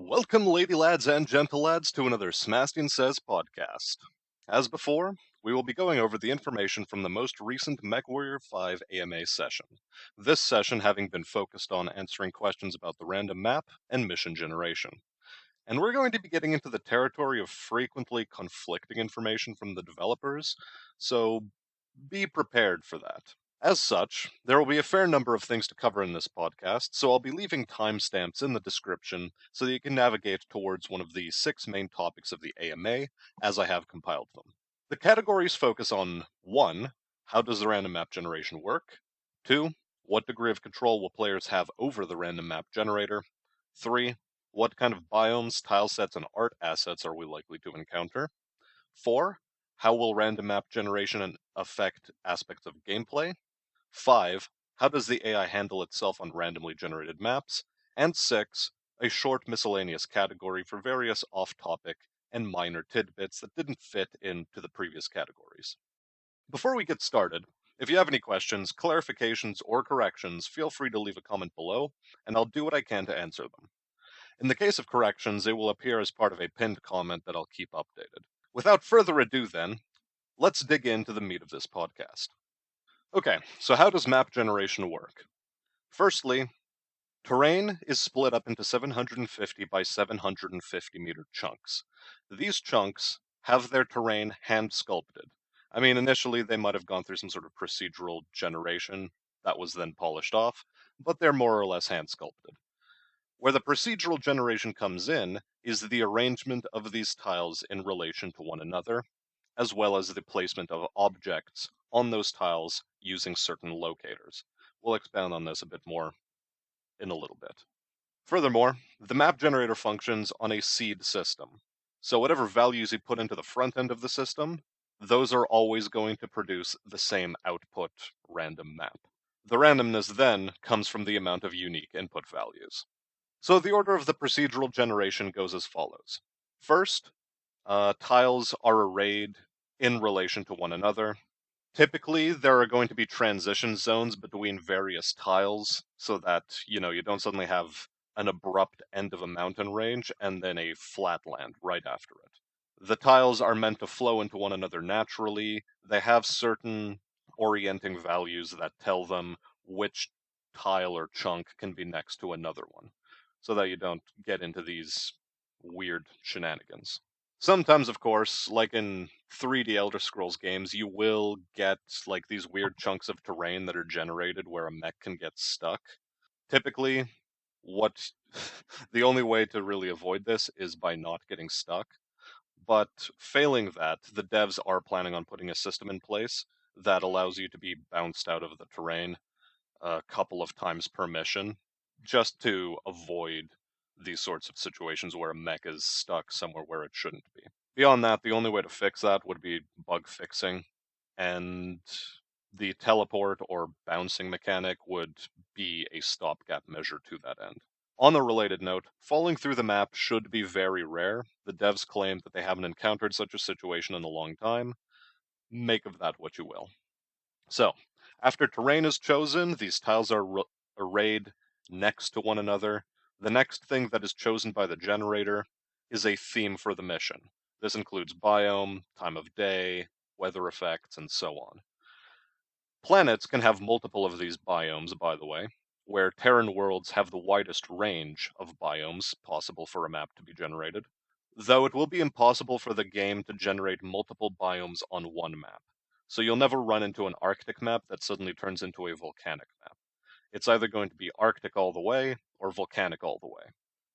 Welcome, lady lads and gentle lads, to another Smastian Says podcast. As before, we will be going over the information from the most recent MechWarrior 5 AMA session. This session having been focused on answering questions about the random map and mission generation. And we're going to be getting into the territory of frequently conflicting information from the developers, so be prepared for that. As such, there will be a fair number of things to cover in this podcast, so I'll be leaving timestamps in the description so that you can navigate towards one of the 6 main topics of the AMA as I have compiled them. The categories focus on 1. How does the random map generation work? 2. What degree of control will players have over the random map generator? 3. What kind of biomes, tile sets, and art assets are we likely to encounter? 4. How will random map generation affect aspects of gameplay? 5. How does the AI handle itself on randomly generated maps? And 6. A short miscellaneous category for various off-topic and minor tidbits that didn't fit into the previous categories. Before we get started, if you have any questions, clarifications, or corrections, feel free to leave a comment below, and I'll do what I can to answer them. In the case of corrections, it will appear as part of a pinned comment that I'll keep updated. Without further ado then, let's dig into the meat of this podcast. Okay, so how does map generation work? Firstly, terrain is split up into 750 by 750 meter chunks. These chunks have their terrain hand sculpted. I mean, initially they might have gone through some sort of procedural generation that was then polished off, but they're more or less hand sculpted. Where the procedural generation comes in is the arrangement of these tiles in relation to one another, as well as the placement of objects on those tiles using certain locators. We'll expound on this a bit more in a little bit. Furthermore, the map generator functions on a seed system. So whatever values you put into the front end of the system, those are always going to produce the same output random map. The randomness then comes from the amount of unique input values. So the order of the procedural generation goes as follows. First, tiles are arrayed in relation to one another. Typically, there are going to be transition zones between various tiles so that, you don't suddenly have an abrupt end of a mountain range and then a flat land right after it. The tiles are meant to flow into one another naturally. They have certain orienting values that tell them which tile or chunk can be next to another one, so that you don't get into these weird shenanigans. Sometimes, of course, like in 3D Elder Scrolls games, you will get like these weird chunks of terrain that are generated where a mech can get stuck. Typically, what the only way to really avoid this is by not getting stuck. But failing that, the devs are planning on putting a system in place that allows you to be bounced out of the terrain a couple of times per mission, just to avoid these sorts of situations where a mech is stuck somewhere where it shouldn't be. Beyond that, the only way to fix that would be bug fixing, and the teleport or bouncing mechanic would be a stopgap measure to that end. On a related note, falling through the map should be very rare. The devs claim that they haven't encountered such a situation in a long time. Make of that what you will. So, after terrain is chosen, these tiles are arrayed next to one another. The next thing that is chosen by the generator is a theme for the mission. This includes biome, time of day, weather effects, and so on. Planets can have multiple of these biomes, by the way, where Terran worlds have the widest range of biomes possible for a map to be generated, though it will be impossible for the game to generate multiple biomes on one map. So you'll never run into an Arctic map that suddenly turns into a volcanic map. It's either going to be Arctic all the way or volcanic all the way.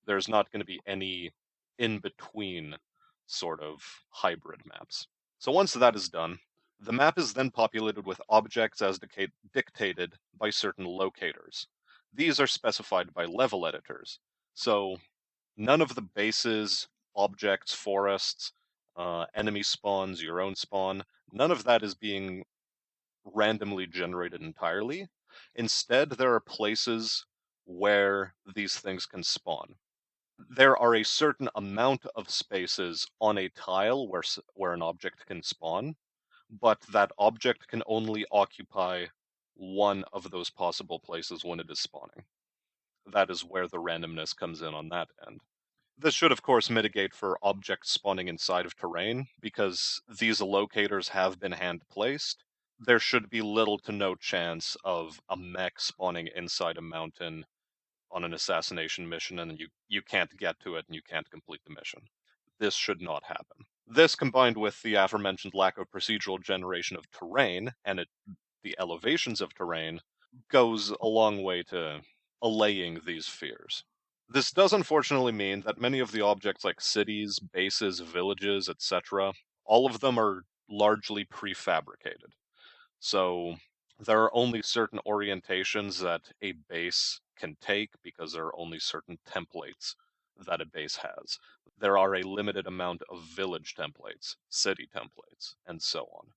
There's not going to be any in-between sort of hybrid maps. So once that is done, the map is then populated with objects as dictated by certain locators. These are specified by level editors. So none of the bases, objects, forests, enemy spawns, your own spawn, none of that is being randomly generated entirely. Instead, there are places where these things can spawn. There are a certain amount of spaces on a tile where an object can spawn, but that object can only occupy one of those possible places when it is spawning. That is where the randomness comes in on that end. This should, of course, mitigate for objects spawning inside of terrain, because these locators have been hand-placed. There should be little to no chance of a mech spawning inside a mountain on an assassination mission, and you can't get to it and you can't complete the mission. This should not happen. This, combined with the aforementioned lack of procedural generation of terrain and the elevations of terrain, goes a long way to allaying these fears. This does unfortunately mean that many of the objects like cities, bases, villages, etc., all of them are largely prefabricated. So there are only certain orientations that a base can take because there are only certain templates that a base has. There are a limited amount of village templates, city templates, and so on.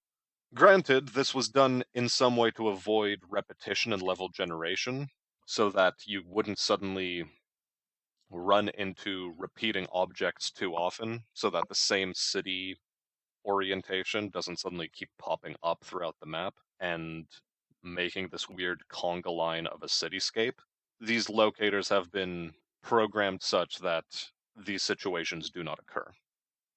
Granted, this was done in some way to avoid repetition and level generation, so that you wouldn't suddenly run into repeating objects too often, so that the same city orientation doesn't suddenly keep popping up throughout the map and making this weird conga line of a cityscape. These locators have been programmed such that these situations do not occur.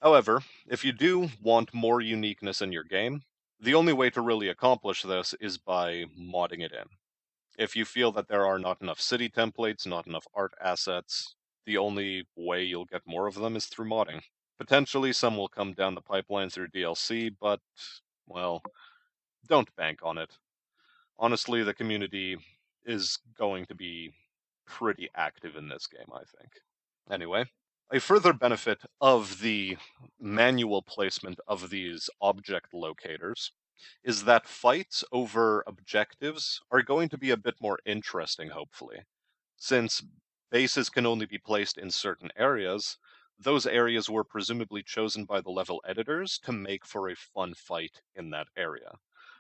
However, if you do want more uniqueness in your game, the only way to really accomplish this is by modding it in. If you feel that there are not enough city templates, not enough art assets, the only way you'll get more of them is through modding. Potentially some will come down the pipeline through DLC, but, well, don't bank on it. Honestly, the community is going to be pretty active in this game, I think. Anyway, a further benefit of the manual placement of these object locators is that fights over objectives are going to be a bit more interesting, hopefully. Since bases can only be placed in certain areas, those areas were presumably chosen by the level editors to make for a fun fight in that area.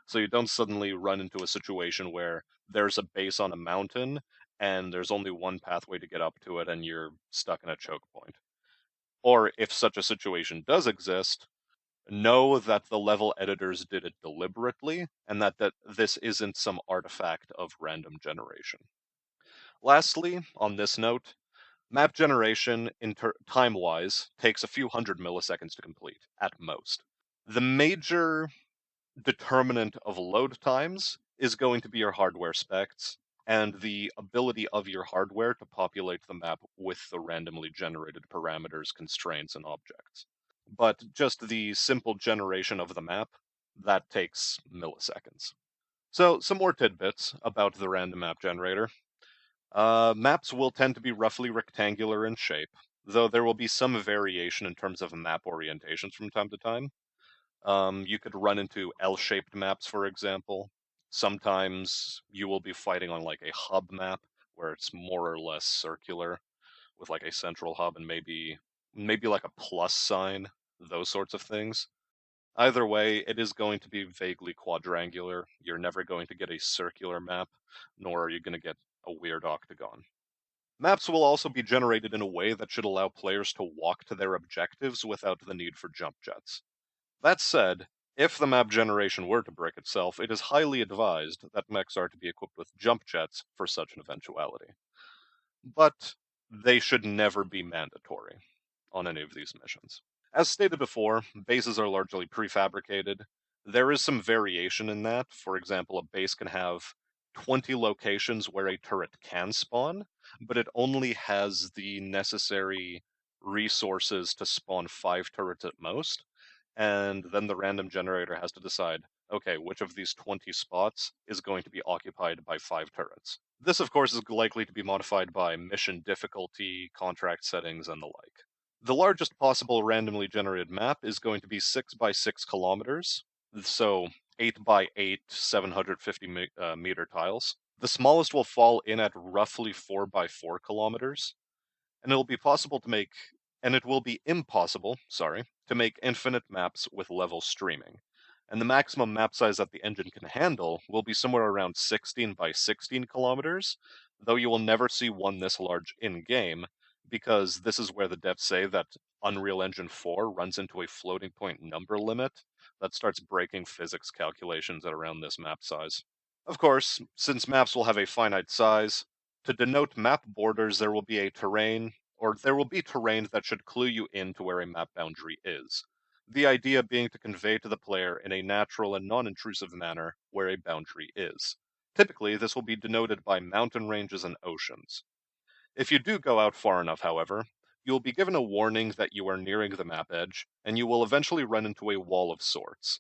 So you don't suddenly run into a situation where there's a base on a mountain and there's only one pathway to get up to it and you're stuck in a choke point. Or if such a situation does exist, know that the level editors did it deliberately and that this isn't some artifact of random generation. Lastly, on this note, map generation, time-wise, takes a few hundred milliseconds to complete, at most. The major determinant of load times is going to be your hardware specs, and the ability of your hardware to populate the map with the randomly generated parameters, constraints, and objects. But just the simple generation of the map, that takes milliseconds. So, some more tidbits about the random map generator. Maps will tend to be roughly rectangular in shape, though there will be some variation in terms of map orientations from time to time. You could run into L-shaped maps, for example. Sometimes you will be fighting on like a hub map where it's more or less circular with like a central hub and maybe like a plus sign, those sorts of things. Either way, it is going to be vaguely quadrangular. You're never going to get a circular map, nor are you going to get a weird octagon. Maps will also be generated in a way that should allow players to walk to their objectives without the need for jump jets. That said, if the map generation were to break itself, it is highly advised that mechs are to be equipped with jump jets for such an eventuality. But they should never be mandatory on any of these missions. As stated before, bases are largely prefabricated. There is some variation in that. For example, a base can have 20 locations where a turret can spawn, but it only has the necessary resources to spawn 5 turrets at most, and then the random generator has to decide, okay, which of these 20 spots is going to be occupied by 5 turrets. This, of course, is likely to be modified by mission difficulty, contract settings, and the like. The largest possible randomly generated map is going to be 6 by 6 kilometers, so 8 by 8 750 meter tiles. The smallest will fall in at roughly 4 by 4 kilometers, and it will be impossible, to make infinite maps with level streaming. And the maximum map size that the engine can handle will be somewhere around 16 by 16 kilometers, though you will never see one this large in-game, because this is where the devs say that Unreal Engine 4 runs into a floating point number limit that starts breaking physics calculations at around this map size. Of course, since maps will have a finite size, to denote map borders there will be a terrain or there will be terrain that should clue you in to where a map boundary is. The idea being to convey to the player in a natural and non-intrusive manner where a boundary is. Typically, this will be denoted by mountain ranges and oceans. If you do go out far enough, however, you will be given a warning that you are nearing the map edge, and you will eventually run into a wall of sorts.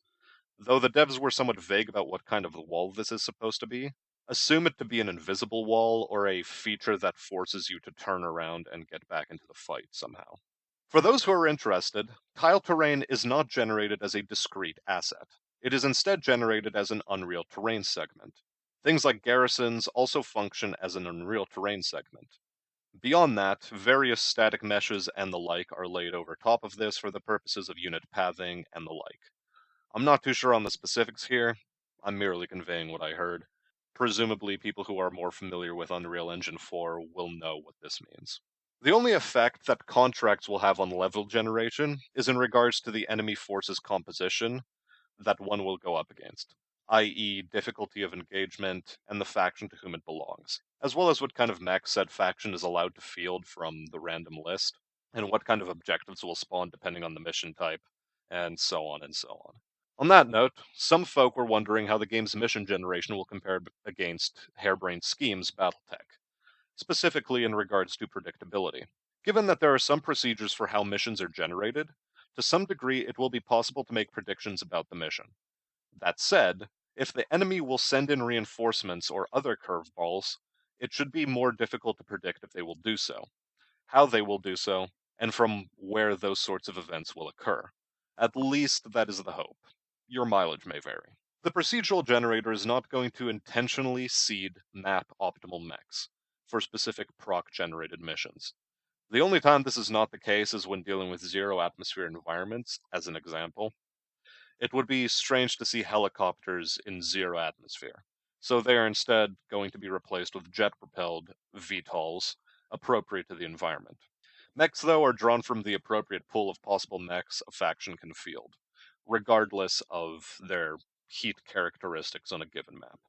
Though the devs were somewhat vague about what kind of wall this is supposed to be, assume it to be an invisible wall or a feature that forces you to turn around and get back into the fight somehow. For those who are interested, tile terrain is not generated as a discrete asset. It is instead generated as an Unreal Terrain segment. Things like garrisons also function as an Unreal Terrain segment. Beyond that, various static meshes and the like are laid over top of this for the purposes of unit pathing and the like. I'm not too sure on the specifics here. I'm merely conveying what I heard. Presumably, people who are more familiar with Unreal Engine 4 will know what this means. The only effect that contracts will have on level generation is in regards to the enemy force's composition that one will go up against, i.e., difficulty of engagement and the faction to whom it belongs, as well as what kind of mech said faction is allowed to field from the random list, and what kind of objectives will spawn depending on the mission type, and so on and so on. On that note, some folk were wondering how the game's mission generation will compare against Harebrained Scheme's Battletech, specifically in regards to predictability. Given that there are some procedures for how missions are generated, to some degree it will be possible to make predictions about the mission. That said, if the enemy will send in reinforcements or other curveballs, it should be more difficult to predict if they will do so, how they will do so, and from where those sorts of events will occur. At least that is the hope. Your mileage may vary. The procedural generator is not going to intentionally seed map optimal mechs for specific proc-generated missions. The only time this is not the case is when dealing with zero atmosphere environments, as an example. It would be strange to see helicopters in zero atmosphere, so they are instead going to be replaced with jet-propelled VTOLs appropriate to the environment. Mechs, though, are drawn from the appropriate pool of possible mechs a faction can field, regardless of their heat characteristics on a given map.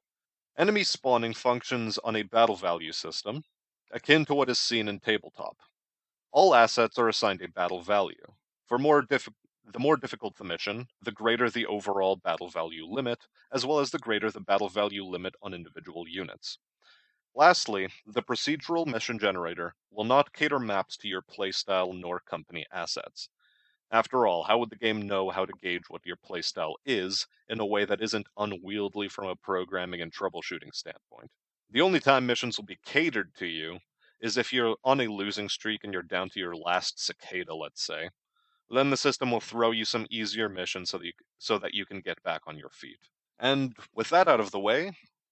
Enemy spawning functions on a battle value system, akin to what is seen in tabletop. All assets are assigned a battle value. The more difficult the mission, the greater the overall battle value limit, as well as the greater the battle value limit on individual units. Lastly, the procedural mission generator will not cater maps to your playstyle nor company assets. After all, how would the game know how to gauge what your playstyle is in a way that isn't unwieldy from a programming and troubleshooting standpoint? The only time missions will be catered to you is if you're on a losing streak and you're down to your last cicada, let's say. Then the system will throw you some easier missions so that you can get back on your feet. And with that out of the way,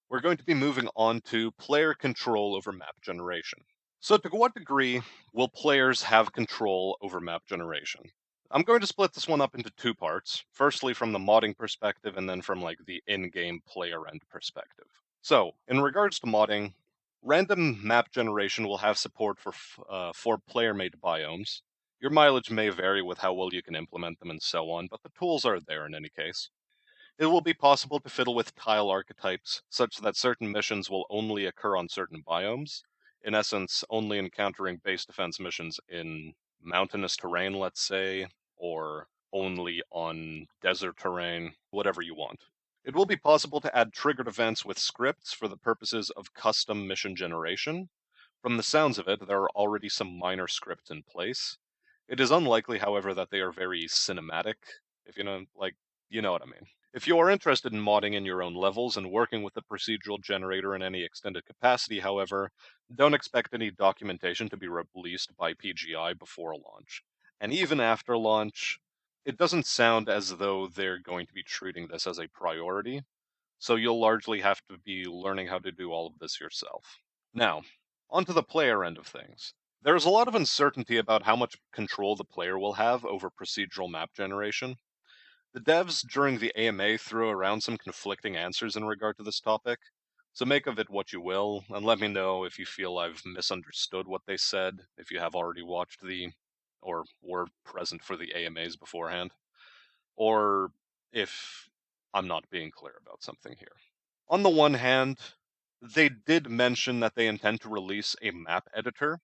we're going to be moving on to player control over map generation. So to what degree will players have control over map generation? I'm going to split this one up into two parts. Firstly, from the modding perspective, and then from like the in-game player end perspective. So, in regards to modding, random map generation will have support for player-made biomes. Your mileage may vary with how well you can implement them and so on, but the tools are there in any case. It will be possible to fiddle with tile archetypes such that certain missions will only occur on certain biomes, in essence, only encountering base defense missions in mountainous terrain, let's say, or only on desert terrain, whatever you want. It will be possible to add triggered events with scripts for the purposes of custom mission generation. From the sounds of it, there are already some minor scripts in place. It is unlikely, however, that they are very cinematic, if you know what I mean. If you are interested in modding in your own levels and working with the procedural generator in any extended capacity, however, don't expect any documentation to be released by PGI before launch. And even after launch, it doesn't sound as though they're going to be treating this as a priority, so you'll largely have to be learning how to do all of this yourself. Now, onto the player end of things. There is a lot of uncertainty about how much control the player will have over procedural map generation. The devs during the AMA threw around some conflicting answers in regard to this topic, so make of it what you will, and let me know if you feel I've misunderstood what they said, if you have already watched or were present for the AMAs beforehand, or if I'm not being clear about something here. On the one hand, they did mention that they intend to release a map editor.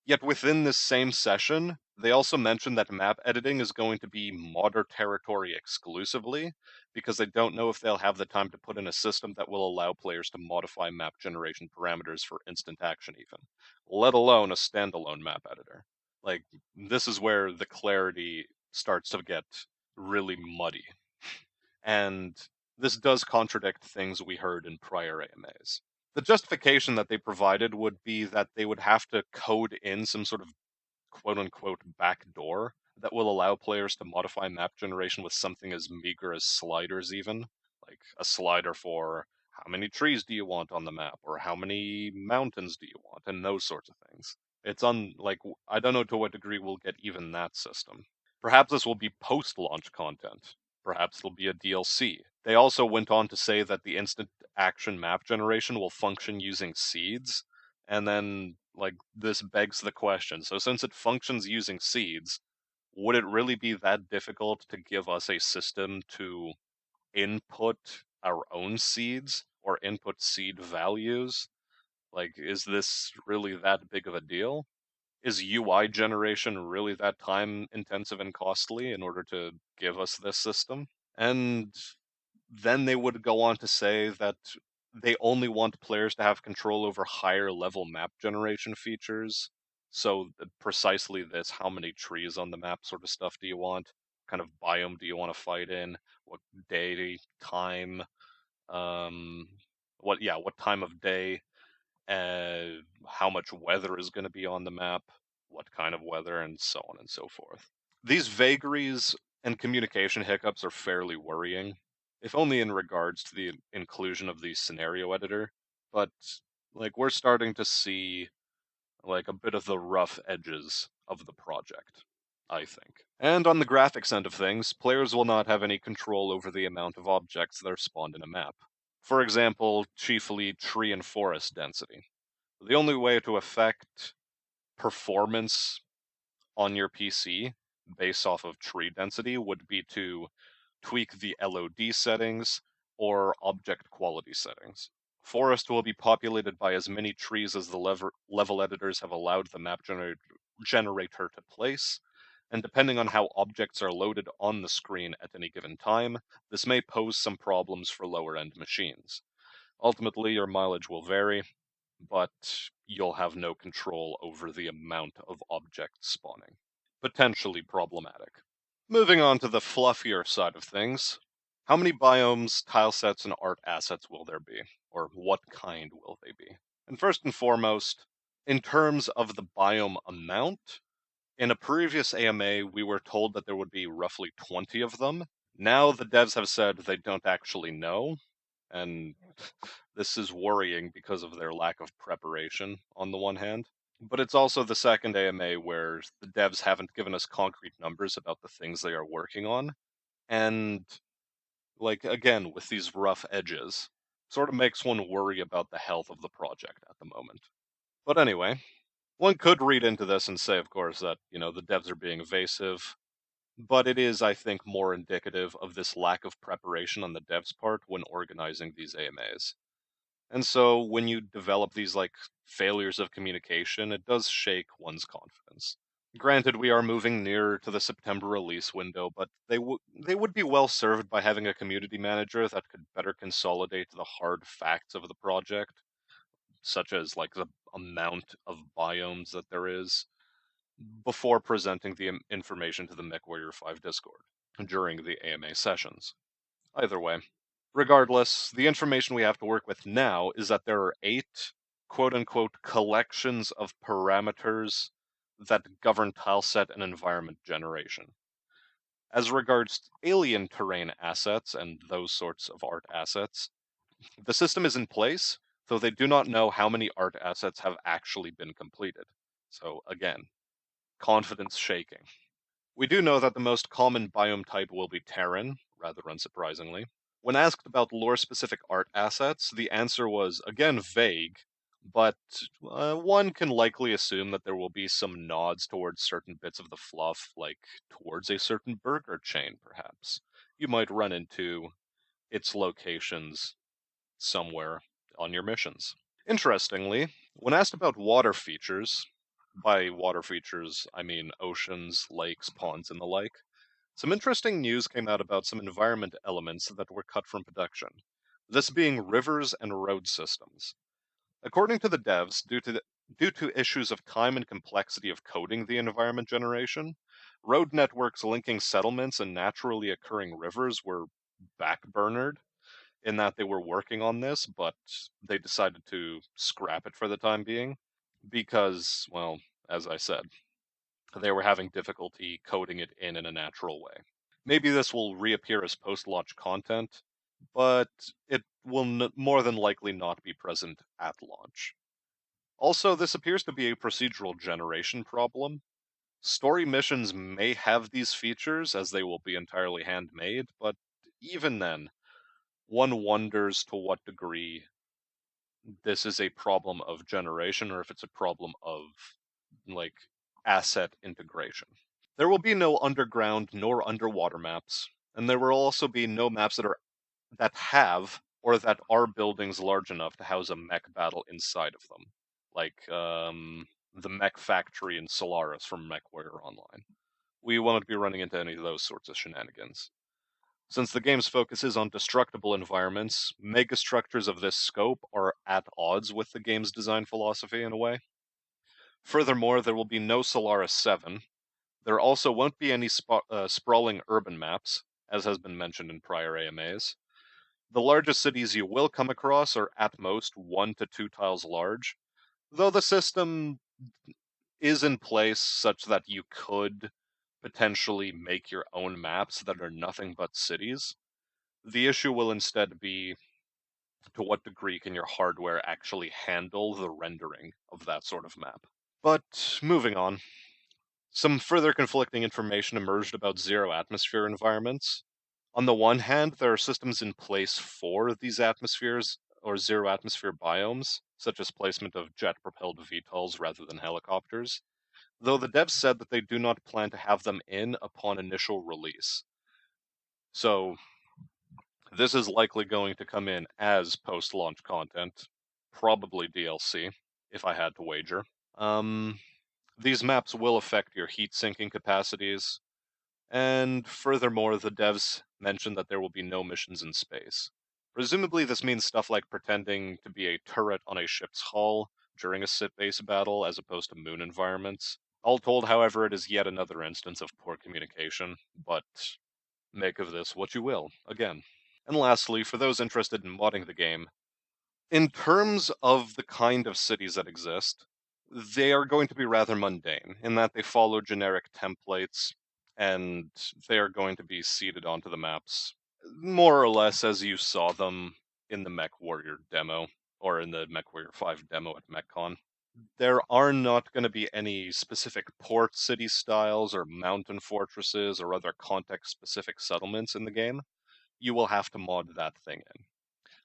Yet within this same session, they also mentioned that map editing is going to be modder territory exclusively, because they don't know if they'll have the time to put in a system that will allow players to modify map generation parameters for instant action even, let alone a standalone map editor. Like, this is where the clarity starts to get really muddy. And this does contradict things we heard in prior AMAs. The justification that they provided would be that they would have to code in some sort of quote unquote backdoor that will allow players to modify map generation with something as meager as sliders, even. Like a slider for how many trees do you want on the map, or how many mountains do you want, and those sorts of things. I don't know to what degree we'll get even that system. Perhaps this will be post launch content. Perhaps it'll be a DLC. They also went on to say that the instant action map generation will function using seeds, and then, this begs the question. So, since it functions using seeds, would it really be that difficult to give us a system to input our own seeds or input seed values? Is this really that big of a deal? Is UI generation really that time intensive and costly in order to give us this system? And then they would go on to say that they only want players to have control over higher level map generation features. So precisely this, how many trees on the map sort of stuff do you want? What kind of biome do you want to fight in? What day, time, um, what time of day? How much weather is going to be on the map? What kind of weather, and so on and so forth. These vagaries and communication hiccups are fairly worrying, if only in regards to the inclusion of the scenario editor, but we're starting to see a bit of the rough edges of the project, I think. And on the graphics end of things, players will not have any control over the amount of objects that are spawned in a map. For example, chiefly tree and forest density. The only way to affect performance on your PC based off of tree density would be to tweak the LOD settings or object quality settings. Forest will be populated by as many trees as the level editors have allowed the map generator to place, and depending on how objects are loaded on the screen at any given time, this may pose some problems for lower end machines. Ultimately, your mileage will vary, but you'll have no control over the amount of objects spawning. Potentially problematic. Moving on to the fluffier side of things, how many biomes, tile sets, and art assets will there be? Or what kind will they be? And first and foremost, in terms of the biome amount, in a previous AMA, we were told that there would be roughly 20 of them. Now the devs have said they don't actually know, and this is worrying because of their lack of preparation on the one hand. But it's also the second AMA where the devs haven't given us concrete numbers about the things they are working on. And, again, with these rough edges, sort of makes one worry about the health of the project at the moment. But anyway, one could read into this and say, of course, that, the devs are being evasive. But it is, I think, more indicative of this lack of preparation on the devs' part when organizing these AMAs. And so when you develop these failures of communication, it does shake one's confidence. Granted, we are moving nearer to the September release window, but they would be well served by having a community manager that could better consolidate the hard facts of the project, such as the amount of biomes that there is, before presenting the information to the MechWarrior 5 Discord during the AMA sessions. Either way, regardless, the information we have to work with now is that there are 8 quote unquote collections of parameters that govern tileset and environment generation. As regards alien terrain assets and those sorts of art assets, the system is in place, though they do not know how many art assets have actually been completed. So again, confidence shaking. We do know that the most common biome type will be Terran, rather unsurprisingly. When asked about lore-specific art assets, the answer was, again, vague, but one can likely assume that there will be some nods towards certain bits of the fluff, like towards a certain burger chain, perhaps. You might run into its locations somewhere on your missions. Interestingly, when asked about water features, By water features, I mean oceans, lakes, ponds, and the like. Some interesting news came out about some environment elements that were cut from production, this being rivers and road systems. According to the devs, due to issues of time and complexity of coding the environment generation, road networks linking settlements and naturally occurring rivers were backburnered in that they were working on this, but they decided to scrap it for the time being because, well, as I said, they were having difficulty coding it in a natural way. Maybe this will reappear as post-launch content, but it will more than likely not be present at launch. Also, this appears to be a procedural generation problem. Story missions may have these features as they will be entirely handmade, but even then, one wonders to what degree this is a problem of generation or if it's a problem of, like, asset integration. There will be no underground nor underwater maps, and there will also be no maps that have or that are buildings large enough to house a mech battle inside of them, like the mech factory in Solaris from MechWarrior Online. We won't be running into any of those sorts of shenanigans. Since the game's focus is on destructible environments, megastructures of this scope are at odds with the game's design philosophy in a way. Furthermore, there will be no Solaris 7. There also won't be any sprawling urban maps, as has been mentioned in prior AMAs. The largest cities you will come across are at most 1 to 2 tiles large, though the system is in place such that you could potentially make your own maps that are nothing but cities. The issue will instead be to what degree can your hardware actually handle the rendering of that sort of map. But moving on, some further conflicting information emerged about zero atmosphere environments. On the one hand, there are systems in place for these atmospheres or zero atmosphere biomes, such as placement of jet propelled VTOLs rather than helicopters, though the devs said that they do not plan to have them in upon initial release. So, this is likely going to come in as post launch content, probably DLC, if I had to wager. These maps will affect your heat sinking capacities, and furthermore, the devs mentioned that there will be no missions in space. Presumably, this means stuff like pretending to be a turret on a ship's hull during a sit-based battle as opposed to moon environments. All told, however, it is yet another instance of poor communication, but make of this what you will, again. And lastly, for those interested in modding the game, in terms of the kind of cities that exist, they are going to be rather mundane in that they follow generic templates and they are going to be seeded onto the maps more or less as you saw them in the MechWarrior demo or in the MechWarrior 5 demo at MechCon. There are not going to be any specific port city styles or mountain fortresses or other context-specific settlements in the game. You will have to mod that thing in.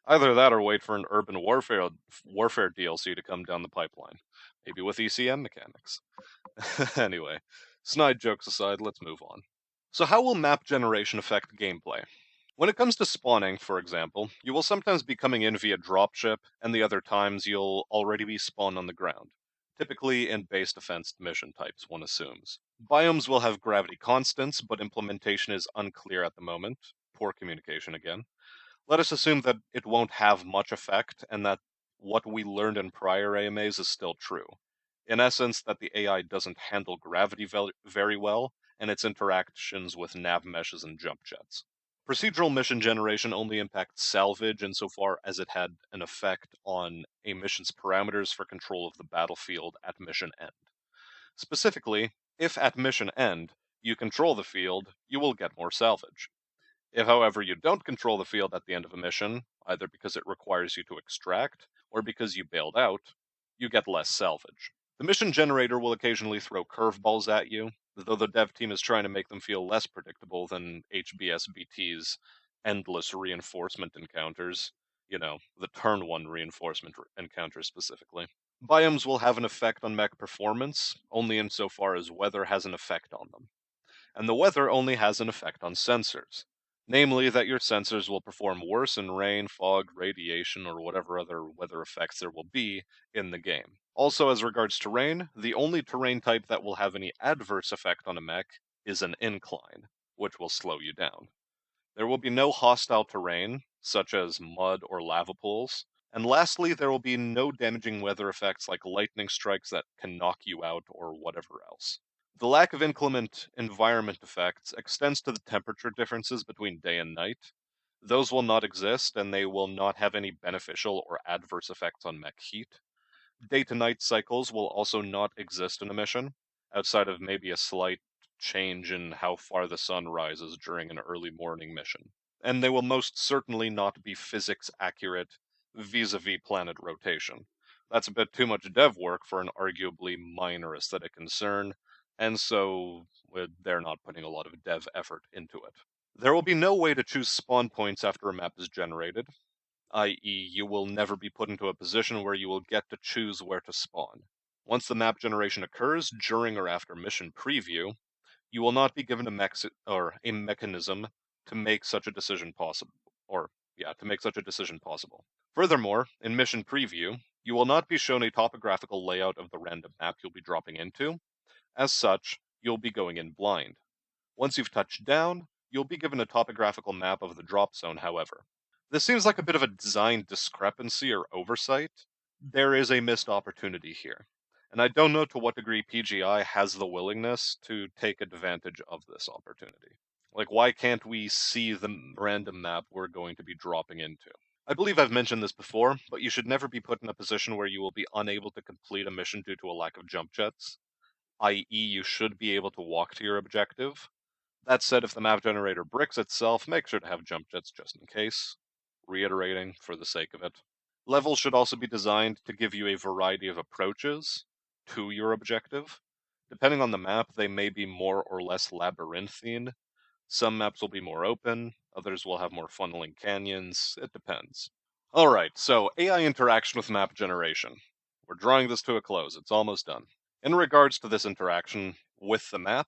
Either that or wait for an urban warfare DLC to come down the pipeline, maybe with ECM mechanics. Anyway, snide jokes aside, let's move on. So how will map generation affect gameplay? When it comes to spawning, for example, you will sometimes be coming in via dropship, and the other times you'll already be spawned on the ground, typically in base defense mission types, one assumes. Biomes will have gravity constants, but implementation is unclear at the moment. Poor communication again. Let us assume that it won't have much effect, and that what we learned in prior AMAs is still true. In essence, that the AI doesn't handle gravity very well, and its interactions with nav meshes and jump jets. Procedural mission generation only impacts salvage insofar as it had an effect on a mission's parameters for control of the battlefield at mission end. Specifically, if at mission end you control the field, you will get more salvage. If, however, you don't control the field at the end of a mission, either because it requires you to extract or because you bailed out, you get less salvage. The mission generator will occasionally throw curveballs at you, though the dev team is trying to make them feel less predictable than HBSBT's endless reinforcement encounters. You know, the turn 1 reinforcement encounters specifically. Biomes will have an effect on mech performance, only insofar as weather has an effect on them. And the weather only has an effect on sensors. Namely, that your sensors will perform worse in rain, fog, radiation, or whatever other weather effects there will be in the game. Also, as regards terrain, the only terrain type that will have any adverse effect on a mech is an incline, which will slow you down. There will be no hostile terrain, such as mud or lava pools. And lastly, there will be no damaging weather effects like lightning strikes that can knock you out or whatever else. The lack of inclement environment effects extends to the temperature differences between day and night. Those will not exist, and they will not have any beneficial or adverse effects on mech heat. Day to night cycles will also not exist in a mission, outside of maybe a slight change in how far the sun rises during an early morning mission. And they will most certainly not be physics accurate vis a vis planet rotation. That's a bit too much dev work for an arguably minor aesthetic concern, and so they're not putting a lot of dev effort into it. There will be no way to choose spawn points after a map is generated, i.e., you will never be put into a position where you will get to choose where to spawn. Once the map generation occurs, during or after mission preview, you will not be given a mechanism to make such a decision possible. To make such a decision possible. Furthermore, in mission preview, you will not be shown a topographical layout of the random map you'll be dropping into. As such, you'll be going in blind. Once you've touched down, you'll be given a topographical map of the drop zone, however. This seems like a bit of a design discrepancy or oversight. There is a missed opportunity here, and I don't know to what degree PGI has the willingness to take advantage of this opportunity. Like, why can't we see the random map we're going to be dropping into? I believe I've mentioned this before, but you should never be put in a position where you will be unable to complete a mission due to a lack of jump jets, i.e., you should be able to walk to your objective. That said, if the map generator bricks itself, make sure to have jump jets just in case. Reiterating for the sake of it. Levels should also be designed to give you a variety of approaches to your objective. Depending on the map, they may be more or less labyrinthine. Some maps will be more open, others will have more funneling canyons. It depends. Alright, so AI interaction with map generation. We're drawing this to a close, it's almost done. In regards to this interaction with the map,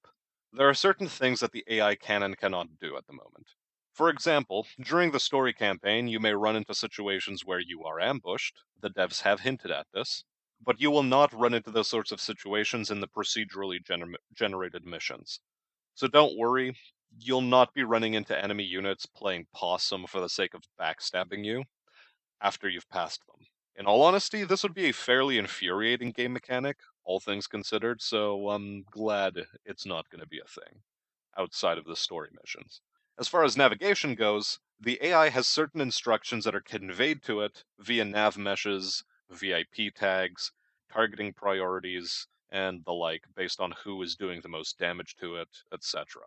there are certain things that the AI can and cannot do at the moment. For example, during the story campaign, you may run into situations where you are ambushed. The devs have hinted at this, but you will not run into those sorts of situations in the procedurally generated missions. So don't worry, you'll not be running into enemy units playing possum for the sake of backstabbing you after you've passed them. In all honesty, this would be a fairly infuriating game mechanic, all things considered, so I'm glad it's not going to be a thing outside of the story missions. As far as navigation goes, the AI has certain instructions that are conveyed to it via nav meshes, VIP tags, targeting priorities, and the like based on who is doing the most damage to it, etc.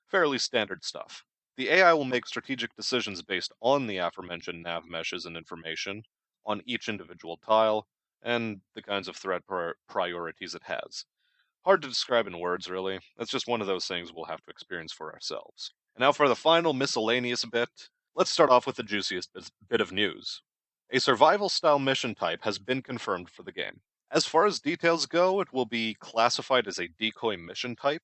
Fairly standard stuff. The AI will make strategic decisions based on the aforementioned nav meshes and information on each individual tile, and the kinds of threat priorities it has. Hard to describe in words, really. It's just one of those things we'll have to experience for ourselves. And now for the final miscellaneous bit, let's start off with the juiciest bit of news. A survival style mission type has been confirmed for the game. As far as details go, it will be classified as a decoy mission type,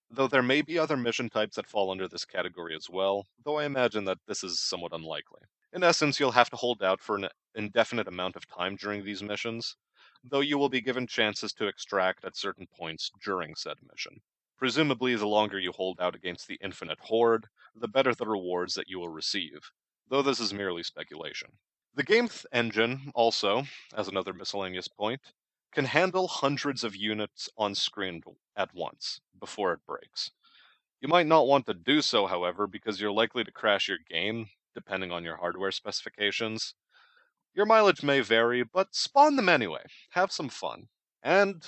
though there may be other mission types that fall under this category as well, though I imagine that this is somewhat unlikely. In essence, you'll have to hold out for an indefinite amount of time during these missions, though you will be given chances to extract at certain points during said mission. Presumably, the longer you hold out against the infinite horde, the better the rewards that you will receive, though this is merely speculation. The game engine, also, as another miscellaneous point, can handle hundreds of units on screen at once before it breaks. You might not want to do so, however, because you're likely to crash your game, depending on your hardware specifications. Your mileage may vary, but spawn them anyway. Have some fun. And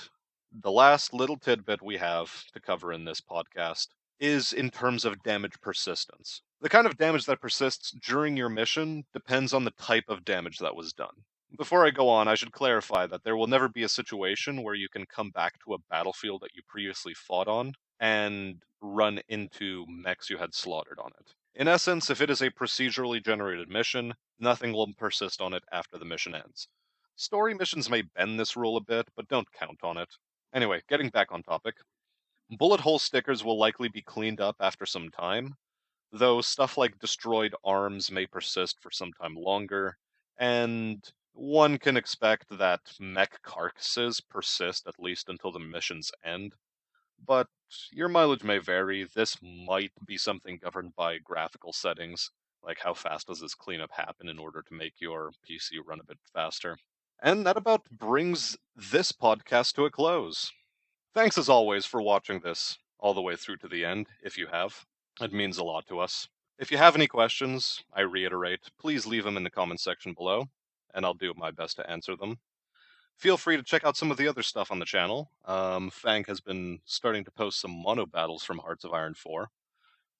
the last little tidbit we have to cover in this podcast is in terms of damage persistence. The kind of damage that persists during your mission depends on the type of damage that was done. Before I go on, I should clarify that there will never be a situation where you can come back to a battlefield that you previously fought on and run into mechs you had slaughtered on it. In essence, if it is a procedurally generated mission, nothing will persist on it after the mission ends. Story missions may bend this rule a bit, but don't count on it. Anyway, getting back on topic. Bullet hole stickers will likely be cleaned up after some time, though stuff like destroyed arms may persist for some time longer, and one can expect that mech carcasses persist at least until the mission's end, but your mileage may vary. This might be something governed by graphical settings, like how fast does this cleanup happen in order to make your PC run a bit faster. And that about brings this podcast to a close. Thanks as always for watching this all the way through to the end, if you have. It means a lot to us. If you have any questions, I reiterate, please leave them in the comments section below, and I'll do my best to answer them. Feel free to check out some of the other stuff on the channel. Fang has been starting to post some mono battles from Hearts of Iron 4,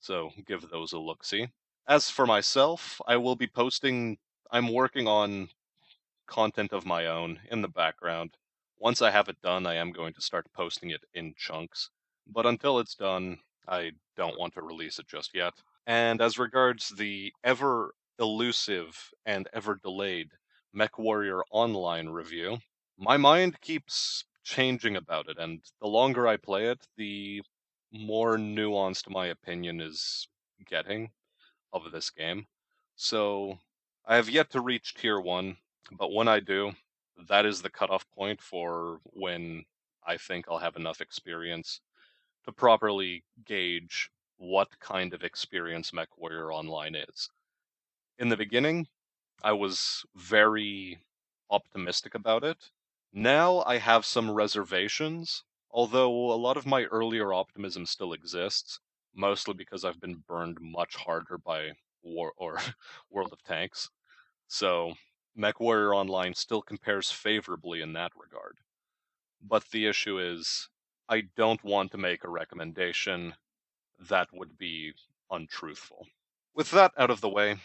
so give those a look-see. As for myself, I'm working on content of my own in the background. Once I have it done, I am going to start posting it in chunks, but until it's done, I don't want to release it just yet. And as regards the ever elusive and ever delayed MechWarrior Online review, my mind keeps changing about it, and the longer I play it, the more nuanced my opinion is getting of this game. So I have yet to reach tier 1, but when I do, that is the cutoff point for when I think I'll have enough experience to properly gauge what kind of experience MechWarrior Online is. In the beginning, I was very optimistic about it. Now I have some reservations, although a lot of my earlier optimism still exists, mostly because I've been burned much harder by World of Tanks. So MechWarrior Online still compares favorably in that regard. But the issue is, I don't want to make a recommendation that would be untruthful. With that out of the way,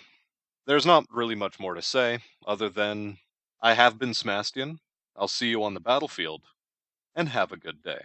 there's not really much more to say, other than I have been Smastian. I'll see you on the battlefield, and have a good day.